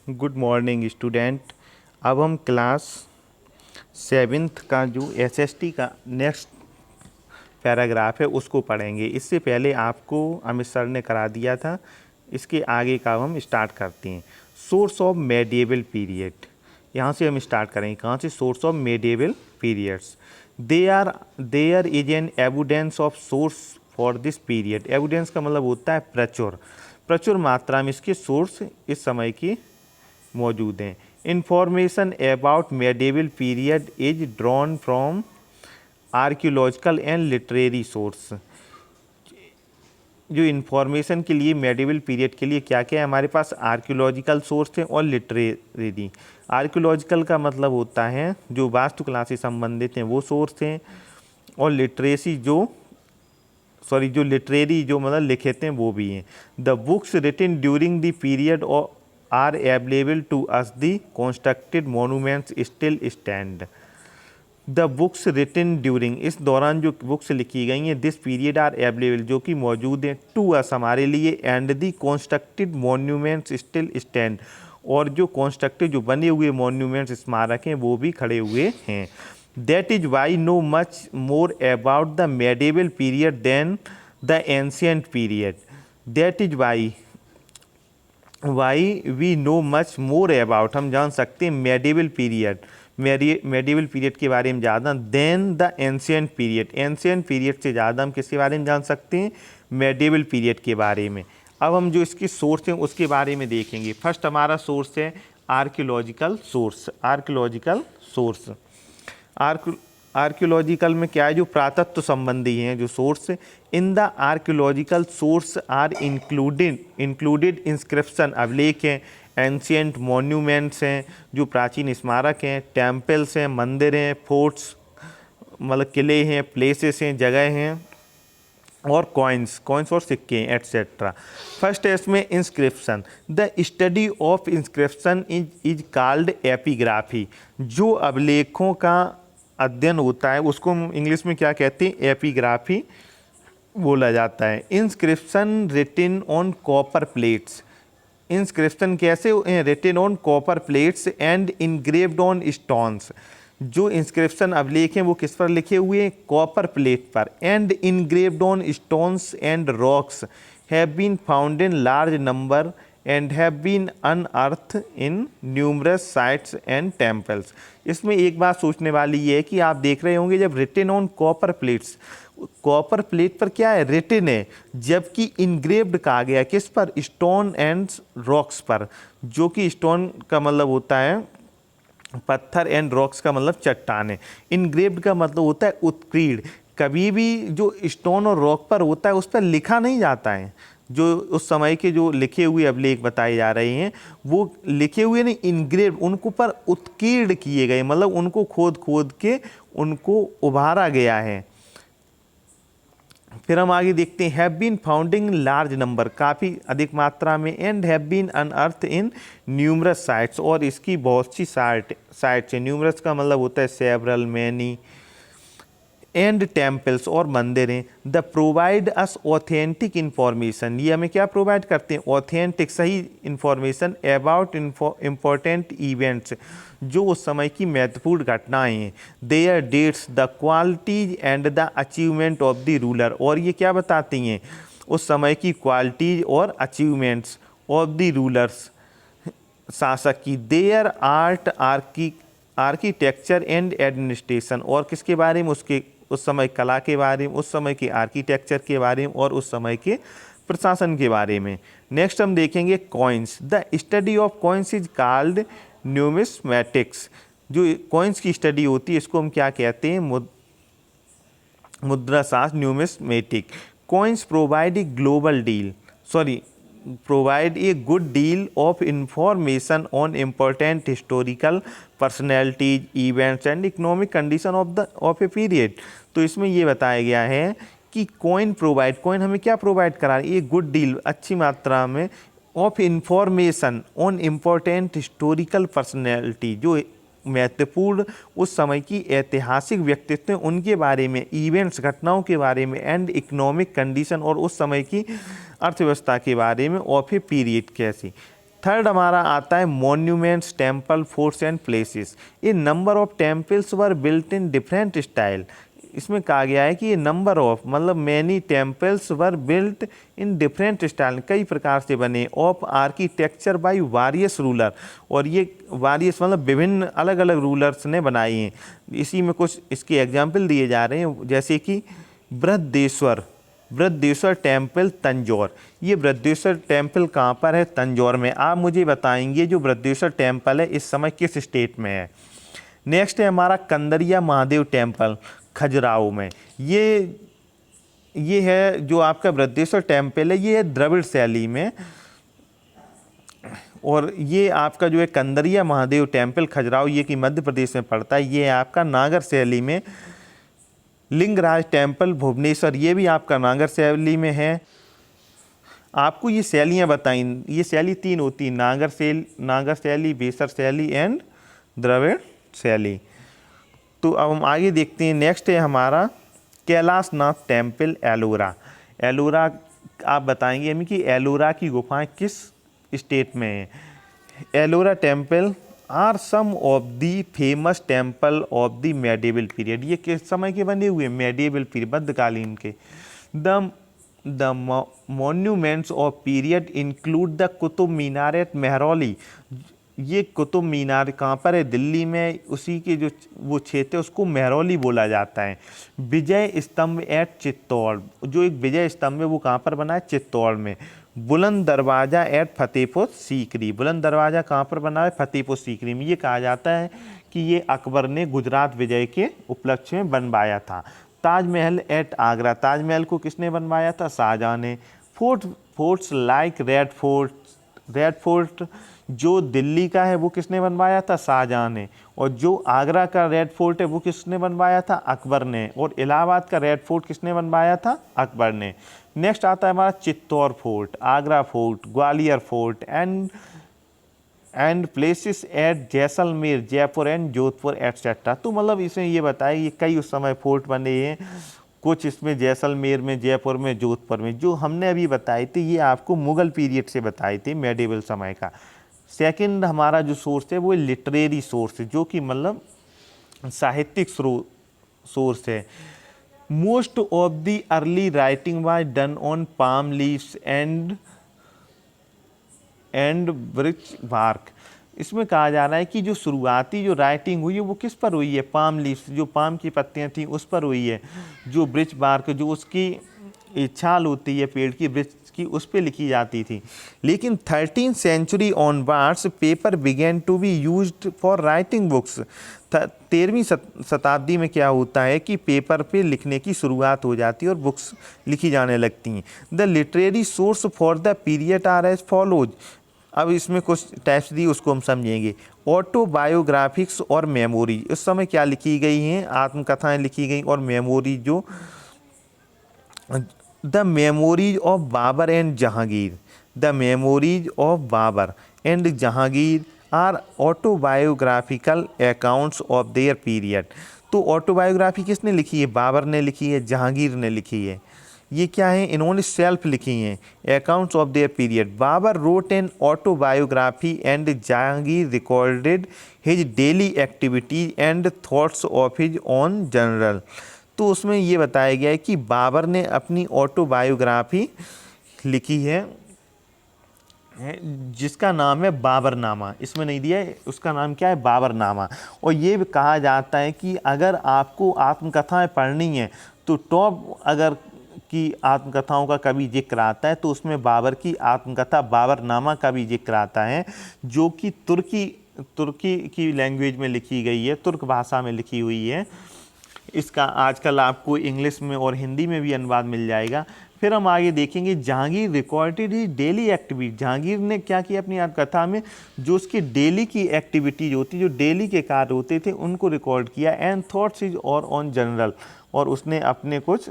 Good morning student. अब हम class seventh का जो एसएसटी का नेक्स्ट पैराग्राफ है उसको पढ़ेंगे। इससे पहले आपको अमित सर ने करा दिया था, इसके आगे का हम स्टार्ट करते हैं। सोर्स ऑफ मेडिएवल पीरियड, यहाँ से हम स्टार्ट करेंगे। कहाँ से? Source of medieval periods. There is an evidence of source for this period. Evidence का मतलब होता है प्रचुर, प्रचुर मात्रा में इसके सोर्स इस समय की मौजूद हैं। Information about medieval period is drawn from archaeological and literary source. जो इन्फॉर्मेशन के लिए मेडिएवल पीरियड के लिए क्या क्या है हमारे पास? आर्कियोलॉजिकल सोर्स हैं और लिटरेरी। आर्कियोलॉजिकल का मतलब होता है जो वास्तुकला से संबंधित हैं वो सोर्स हैं, और लिटरेसी जो लिटरेरी जो मतलब लिखित हैं वो भी हैं। The books written during the period are available to us the constructed monuments still stand. The books written during, इस दौरान जो बुक्स लिखी गई हैं, दिस पीरियड आर अवेलेबल जो कि मौजूद हैं, टू अस हमारे लिए, and the constructed monuments still stand, और जो कंस्ट्रक्टेड जो बने हुए मोन्यूमेंट्स स्मारक हैं वो भी खड़े हुए हैं। That is why know much more about the medieval period than the ancient period. That is why we know much more about, हम जान सकते हैं मेडिएवल पीरियड, मेडिएवल पीरियड के बारे में ज़्यादा, than the ancient period, ancient period से ज़्यादा हम किसके बारे में जान सकते हैं? मेडिएवल पीरियड के बारे में। अब हम जो इसके सोर्स हैं उसके बारे में देखेंगे। फर्स्ट हमारा सोर्स है archaeological source. Archaeological source, archaeological में क्या है? जो पुरातत्व संबंधी हैं जो source. In the archaeological source are included inscription, अभिलेख हैं, एंशियंट मॉन्यूमेंट्स हैं जो प्राचीन स्मारक हैं, टेम्पल्स हैं, मंदिर हैं, फोर्ट्स मतलब किले हैं, प्लेसेस हैं, जगह हैं, और कॉइन्स और सिक्के हैं, एट्सेट्रा। फर्स्ट है इसमें inscription. The study of inscription is called epigraphy. जो अभिलेखों का अध्ययन होता है उसको हम इंग्लिश में क्या कहते हैं? एपिग्राफी बोला जाता है। Inscription written on copper plates, inscription कैसे? Written on copper plates and engraved on stones. जो इंस्क्रिप्शन अभिलेख हैं वो किस पर लिखे हुए हैं? कॉपर प्लेट पर। And engraved on stones and rocks have been found in large number and have been unearth in numerous sites and temples. इसमें एक बात सोचने वाली ये है कि आप देख रहे होंगे जब written on copper plates, copper plate पर क्या है? रिटन है, जबकि इनग्रेव्ड कहा गया किस पर? स्टोन एंड रॉक्स पर, जो कि स्टोन का मतलब होता है पत्थर, एंड रॉक्स का मतलब चट्टाने। इनग्रेव्ड का मतलब होता है उत्कीर्ण। कभी भी जो स्टोन और रॉक पर होता है उस पर लिखा नहीं जाता है। जो उस समय के जो लिखे हुए अभिलेख बताए जा रहे हैं वो लिखे हुए नहीं, इनग्रेव्ड, उनको पर उत्कीर्ण किए गए, मतलब उनको खोद खोद के उनको उभारा गया है। फिर हम आगे देखते हैं, have been founding large number, काफ़ी अधिक मात्रा में, and have been unearth in numerous sites, और इसकी बहुत सी साइट्स हैं। न्यूमरस का मतलब होता है सेवरल, मैनी, एंड टेम्पल्स, और मंदिर हैं। The provide us authentic information, ये हमें क्या प्रोवाइड करते हैं? ऑथेंटिक, सही इन्फॉर्मेशन अबाउट इम्पोर्टेंट इवेंट्स, जो उस समय की महत्वपूर्ण घटनाएं हैं। Their dates, the qualities and the achievement of the ruler, और ये क्या बताती हैं? उस समय की क्वालिटीज और अचीवमेंट्स ऑफ द रूलर्स, शासक की। Their art, architecture and administration, और किसके बारे में? उसके उस समय कला के बारे में, उस समय के आर्किटेक्चर के बारे में, और उस समय के प्रशासन के बारे में। नेक्स्ट हम देखेंगे coins. The study of coins is called numismatics. जो कॉइन्स की स्टडी होती है इसको हम क्या कहते हैं? मुद्रा शास्त्र, numismatic. Coins provide a provide a good deal of information on important historical personalities, events and economic condition of a period। तो इसमें ये बताया गया है कि कॉइन हमें क्या प्रोवाइड करा रही है? ये गुड डील, अच्छी मात्रा में, of information on important historical personality, जो महत्वपूर्ण उस समय की ऐतिहासिक व्यक्तित्व उनके बारे में, इवेंट्स, घटनाओं के बारे में, एंड इकोनॉमिक कंडीशन, और उस समय की अर्थव्यवस्था के बारे में, ऑफ ए पीरियड कैसी। थर्ड हमारा आता है monuments, temple, forts and places. ये number of temples were built in different style. इसमें कहा गया है कि ये नंबर ऑफ मतलब many temples were built in different style, कई प्रकार से बने, of architecture by various ruler, और ये वारियस मतलब विभिन्न अलग अलग रूलर्स ने बनाई हैं। इसी में कुछ इसके एग्जाम्पल दिए जा रहे हैं, जैसे कि बृहदेश्वर टेम्पल तंजौर। ये बृहदेश्वर टेम्पल कहाँ पर है? तंजौर में। आप मुझे बताएंगे जो बृहदेश्वर टेम्पल है इस समय किस स्टेट में है। नेक्स्ट है हमारा कंदरिया महादेव टेम्पल खजुराहो में। ये है जो आपका बृहदेश्वर टेम्पल है, ये है द्रविड़ शैली में, और ये आपका जो है कंदरिया महादेव टेम्पल खजुराहो, ये कि मध्य प्रदेश में पड़ता है। ये है आपका नागर शैली में। लिंगराज टेम्पल भुवनेश्वर, ये भी आपका नागर शैली में है। आपको ये शैलियाँ बताई, ये शैली तीन होती है, नागर शैली, बेसर शैली एंड द्रविड़ शैली। तो अब हम आगे देखते हैं। नेक्स्ट है हमारा कैलाशनाथ टेम्पल एलोरा। एलोरा आप बताएंगे हमें कि एलोरा की गुफाएं किस स्टेट में हैं। Ellora temple are some of the famous temple of the medieval period. ये किस समय के बने हुए? मेडिवल पीरियड, मध्यकालीन के। The monuments of period include the Qutub Minar at Mehrauli. ये कुतुब मीनार कहाँ पर है? दिल्ली में। उसी के जो वो क्षेत्र है उसको मेहरौली बोला जाता है। विजय स्तंभ एट चित्तौड़, जो एक विजय स्तंभ है वो कहाँ पर बना है? चित्तौड़ में। बुलंद दरवाज़ा एट फतेहपुर सीकरी। बुलंद दरवाज़ा कहाँ पर बना है? फतेहपुर सीकरी में। ये कहा जाता है कि ये अकबर ने गुजरात विजय के उपलक्ष्य में बनवाया था। ताजमहल एट आगरा। ताजमहल को किसने बनवाया था? शाहजहाँ ने। फोर्ट्स लाइक रेड फोर्ट जो दिल्ली का है वो किसने बनवाया था? शाहजहाँ ने। और जो आगरा का रेड फोर्ट है वो किसने बनवाया था? अकबर ने। और इलाहाबाद का रेड फोर्ट किसने बनवाया था? अकबर ने। नेक्स्ट आता है हमारा Chittor fort, Agra fort, Gwalior fort and places at Jaisalmer, Jaipur and Jodhpur etcetera. तो मतलब इसमें ये बताया ये कई उस समय फोर्ट बने हैं, कुछ इसमें जैसलमेर में, जयपुर में, जोधपुर में। जो हमने अभी बताए थे ये आपको मुगल पीरियड से बताए थे, मेडिवल समय का। सेकंड हमारा जो सोर्स है वो लिटरेरी सोर्स है, जो कि मतलब साहित्यिक सोर्स है। Most of the early writing was done on palm leaves and birch bark. इसमें कहा जा रहा है कि जो शुरुआती जो राइटिंग हुई है वो किस पर हुई है? पाम लीव्स, जो पाम की पत्तियां थी उस पर हुई है। जो ब्रिच बार्क, जो उसकी छाल होती है पेड़ की, ब्रिच की, उस पे लिखी जाती थी। लेकिन 13th century onwards paper begin to be used for writing books. 13वीं शताब्दी में क्या होता है कि पेपर पे लिखने की शुरुआत हो जाती है और बुक्स लिखी जाने लगती हैं। The literary source for the period are as follows. अब इसमें कुछ टाइप्स दी उसको हम समझेंगे। ऑटोबायोग्राफिक्स और मेमोरी, उस समय क्या लिखी गई हैं? आत्मकथाएं लिखी गई। और मेमोरी जो the memories of Babur and Jahangir, the memories of Babur and Jahangir are autobiographical accounts of their period. तो ऑटोबायोग्राफी किसने लिखी है? बाबर ने लिखी है, जहांगीर ने लिखी है। ये क्या है? इन्होंने सेल्फ लिखी हैं, accounts of their period. Babur wrote an autobiography and Jahangir recorded his daily activity and thoughts of his on general. तो उसमें ये बताया गया है कि बाबर ने अपनी ऑटोबायोग्राफी लिखी है जिसका नाम है बाबरनामा। इसमें नहीं दिया है, उसका नाम क्या है? बाबरनामा। और ये भी कहा जाता है कि अगर आपको आत्मकथाएं पढ़नी है तो टॉप अगर की आत्मकथाओं का कभी जिक्र आता है तो उसमें बाबर की आत्मकथा बाबरनामा का भी जिक्र आता है, जो कि तुर्की की लैंग्वेज में लिखी गई है, तुर्क भाषा में लिखी हुई है। इसका आजकल आपको इंग्लिश में और हिंदी में भी अनुवाद मिल जाएगा। फिर हम आगे देखेंगे जहांगीर रिकॉर्डेड ही डेली एक्टिविटी। जहांगीर ने क्या किया अपनी आत्मकथा में? जो उसकी डेली की एक्टिविटीज होती, जो डेली के कार्य होते थे उनको रिकॉर्ड किया। एंड थॉट्स इज और ऑन जनरल, और उसने अपने कुछ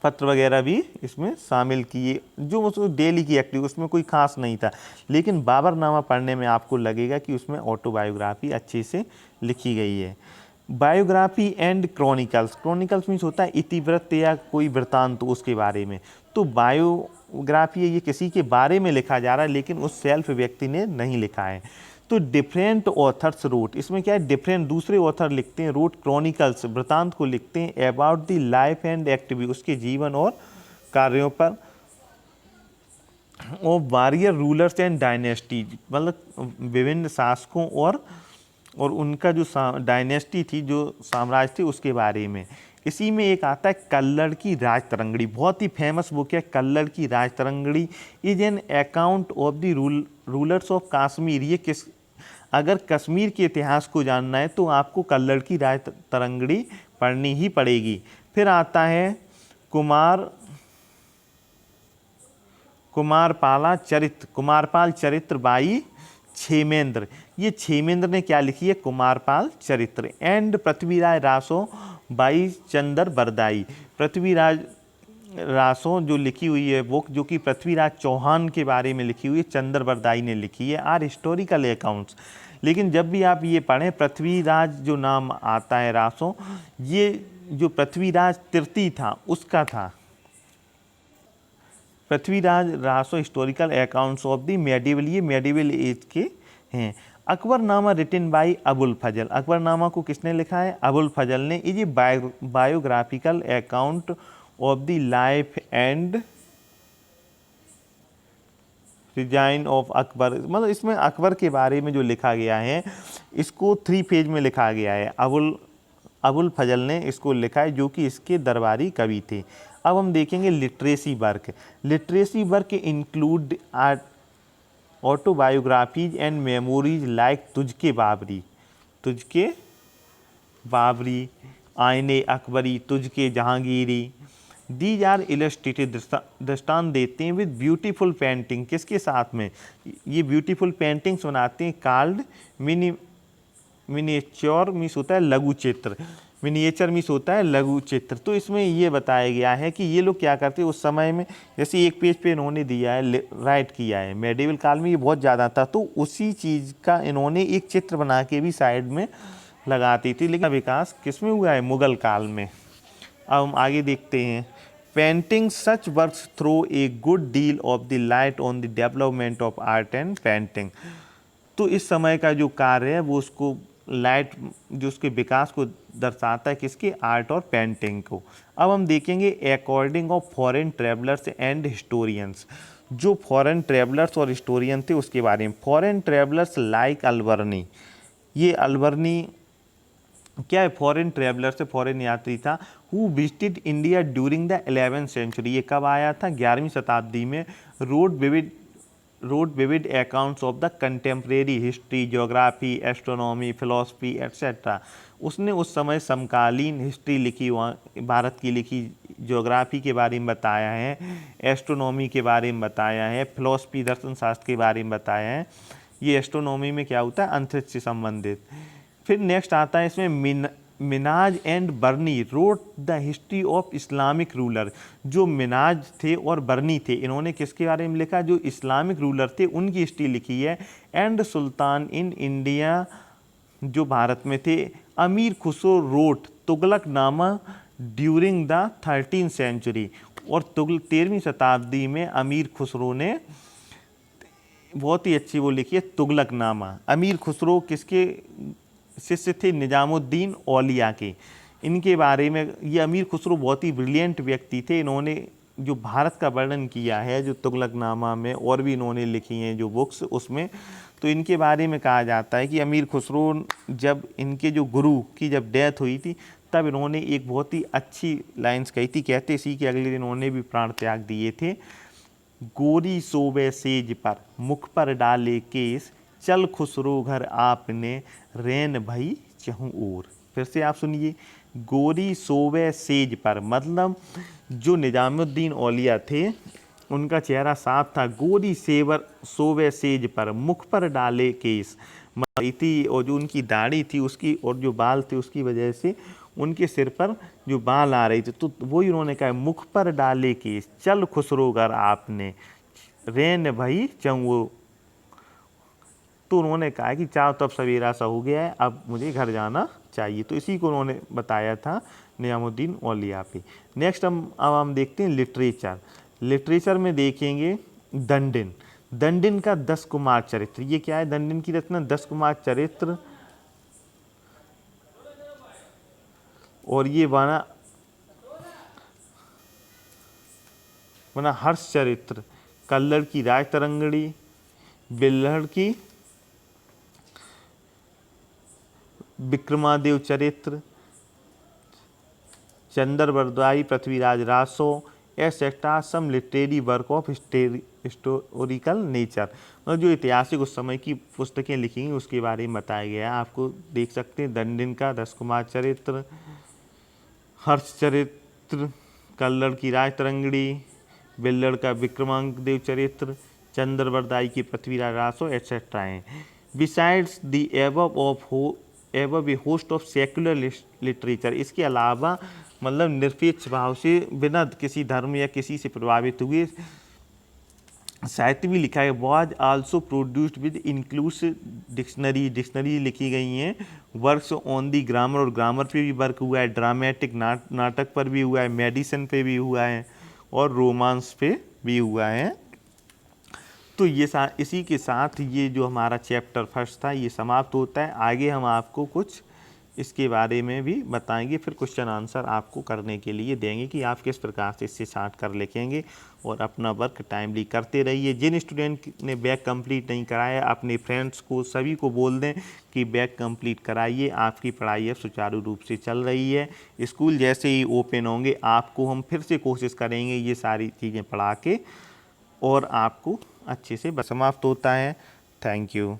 पत्र वगैरह भी इसमें शामिल किए जो उसको डेली की एक्टिविटी, उसमें कोई खास नहीं था। लेकिन बाबरनामा पढ़ने में आपको लगेगा कि उसमें ऑटोबायोग्राफी अच्छे से लिखी गई है। Biography and chronicles, chronicles means होता है इतिवृत्त या कोई वृत्तांत उसके बारे में। तो बायोग्राफी है, ये किसी के बारे में लिखा जा रहा है लेकिन उस सेल्फ व्यक्ति ने नहीं लिखा है। तो डिफरेंट ऑथर्स रोट, इसमें क्या है, डिफरेंट दूसरे ऑथर लिखते हैं, रोट क्रॉनिकल्स, वृतांत को लिखते हैं, about the life and activity, उसके जीवन और कार्यों पर, of warrior rulers and dynasties, मतलब विभिन्न शासकों और उनका जो डायनेस्टी थी, जो साम्राज्य थे, उसके बारे में। इसी में एक आता है कल्लड़ की राजतरंगड़ी, बहुत ही फेमस बुक है कल्लड़ की Rajatarangini, is an account of the rulers of Kashmir. ये किस, अगर कश्मीर के इतिहास को जानना है तो आपको कल्लड़ की राजतरंगड़ी पढ़नी ही पड़ेगी। फिर आता है कुमारपाल चरित्र बाई क्षेमेंद्र। ये क्षेमेंद्र ने क्या लिखी है, कुमारपाल चरित्र। And Prithviraj Raso by Chandar Bardai. पृथ्वीराज रासो जो लिखी हुई है बुक, जो कि पृथ्वीराज चौहान के बारे में लिखी हुई है, चंदर बरदाई ने लिखी है, आर हिस्टोरिकल अकाउंट्स। लेकिन जब भी आप ये पढ़ें, पृथ्वीराज जो नाम आता है रासो, ये जो पृथ्वीराज तृतीय था उसका था। Prithviraj Raso historical accounts of the medieval, ये मेडिवल एज के हैं। अकबरनामा रिटन बाई अबुल फजल, अकबरनामा को किसने लिखा है, अबुल फजल ने। ये biographical account of the life and resign of Akbar, मतलब इसमें अकबर के बारे में जो लिखा गया है इसको 3 पेज में लिखा गया है। अबुल फजल ने इसको लिखा है, जो कि इसके दरबारी कवि थे। अब हम देखेंगे literacy work. Literacy work include autobiographies and memories like Tuzuk e Babri, Ain e Akbari, Tuzuk e Jahangiri. These are illustrated, दृष्टांत देते हैं विद ब्यूटीफुल पेंटिंग, किसके साथ में, ये ब्यूटीफुल पेंटिंग्स बनाते हैं, कॉल्ड मिनिएचर मीन्स होता है लघु चित्र, मिनिएचर मीन्स होता है लघु चित्र। तो इसमें ये बताया गया है कि ये लोग क्या करते उस समय में, जैसे एक पेज पे इन्होंने दिया है, राइट किया है, मेडिवल काल में ये बहुत ज़्यादा था, तो उसी चीज़ का इन्होंने एक चित्र बना के भी साइड में लगाती थी। लेकिन विकास किस में हुआ है, मुगल काल में। अब हम आगे देखते हैं। Painting such works throw a good deal of the light on the development of art and painting. तो इस समय का जो कार्य है वो उसको लाइट, जो उसके विकास को दर्शाता है, किसके, आर्ट और पेंटिंग को। अब हम देखेंगे according of foreign travellers and historians, जो फॉरेन ट्रेवलर्स और हिस्टोरियन थे उसके बारे में। फॉरेन ट्रेवलर्स लाइक अलबर्नी, ये अलबर्नी क्या है, फॉरेन ट्रेवलर से फॉरेन यात्री था, who visited India during the 11th century, ये कब आया था, 11वीं शताब्दी में। Wrote vivid accounts of the contemporary history, geography, astronomy, philosophy etcetera. उसने उस समय समकालीन हिस्ट्री लिखी, वहाँ भारत की लिखी, ज्योग्राफी के बारे में बताया है, एस्ट्रोनॉमी के बारे में बताया है, फिलोसफी दर्शन शास्त्र के बारे में बताया है। ये एस्ट्रोनॉमी में क्या होता है, अंतरिक्ष से संबंधित। फिर नेक्स्ट आता है इसमें Minhaj and Barani wrote the history of Islamic ruler. जो मिनाज थे और बर्नी थे, इन्होंने किसके बारे में लिखा, जो इस्लामिक रूलर थे उनकी हिस्ट्री लिखी है। एंड सुल्तान इन इंडिया, जो भारत में थे, Amir Khusro wrote Tughlaqnama during the 13th century. और 13वीं शताब्दी में अमीर खुसरो ने बहुत ही अच्छी वो लिखी है तुगलकनामा। अमीर खुसरो किसके शिष्य थे, निजामुद्दीन औलिया के। इनके बारे में, ये अमीर खुसरो बहुत ही ब्रिलियंट व्यक्ति थे, इन्होंने जो भारत का वर्णन किया है जो तुगलकनामा में, और भी इन्होंने लिखी हैं जो बुक्स उसमें। तो इनके बारे में कहा जाता है कि अमीर खुसरो, जब इनके जो गुरु की जब डेथ हुई थी तब इन्होंने एक बहुत ही अच्छी लाइन्स कही थी, कहते इसी के अगले दिन इन्होंने भी प्राण त्याग दिए थे। गोरी सोवे सेज पर, मुख पर डाले केस, चल खुसरो घर आपने, रैन भई चहु ओर। फिर से आप सुनिए, गोरी सोवे सेज पर, मतलब जो निजामुद्दीन औलिया थे उनका चेहरा साफ था। गोरी सोवे सेज पर, मुख पर डाले केस थी, और जो उनकी दाढ़ी थी उसकी और जो बाल थे उसकी वजह से उनके सिर पर जो बाल आ रही थी, तो वही उन्होंने कहा, मुख पर डाले केस, चल खुसरो घर आपने, रैन भई चहु। तो उन्होंने कहा कि चाहो तब सवेरा सा हो गया है, अब मुझे घर जाना चाहिए। तो इसी को उन्होंने बताया था निजामुद्दीन औलिया पे। नेक्स्ट अब हम देखते हैं लिटरेचर। लिटरेचर में देखेंगे दंडिन, दंडिन का 10 कुमार चरित्र, ये क्या है, दंडिन की रचना 10 कुमार चरित्र, और ये बना हर्ष चरित्र, कल्लड़ की राज तरंगड़ी, बिल्हड़ की Vikramadeva Charitra, Chandbardai Prithviraj Raso, etcetera some literary work of historical nature, मतलब जो ऐतिहासिक उस समय की पुस्तकें लिखी हैं उसके बारे में बताया गया है। आपको देख सकते हैं दंडिन का 10 कुमार चरित्र, हर्ष चरित्र, कल्लड़ की राज तरंगड़ी, बिल्लड़ का विक्रमादेव चरित्र, चंद्रवरदाई की पृथ्वीराज रासो एटसेट्रा हैं। Besides the above A host of secular literature, इसके अलावा मतलब निरपेक्ष भाव से बिना किसी धर्म या किसी से प्रभावित हुए साहित्य भी लिखा है। Was also produced with inclusive dictionary, dictionary लिखी गई हैं। वर्क्स ऑन दी ग्रामर, और ग्रामर पे भी वर्क हुआ है, ड्रामेटिक नाटक पर भी हुआ है, मेडिसिन पे भी हुआ है, और रोमांस पे भी हुआ है। तो ये इसी के साथ ये जो हमारा चैप्टर फर्स्ट था ये समाप्त होता है। आगे हम आपको कुछ इसके बारे में भी बताएंगे, फिर क्वेश्चन आंसर आपको करने के लिए देंगे कि आप किस प्रकार से इससे छांट कर लिखेंगे, और अपना वर्क टाइमली करते रहिए। जिन स्टूडेंट ने बैक कंप्लीट नहीं कराया अपने फ्रेंड्स को सभी को बोल दें कि बैक कंप्लीट कराइए, आपकी पढ़ाई अब सुचारू रूप से चल रही है। स्कूल जैसे ही ओपन होंगे आपको हम फिर से कोशिश करेंगे ये सारी चीज़ें पढ़ा के और आपको अच्छे से समाप्त होता है। Thank you.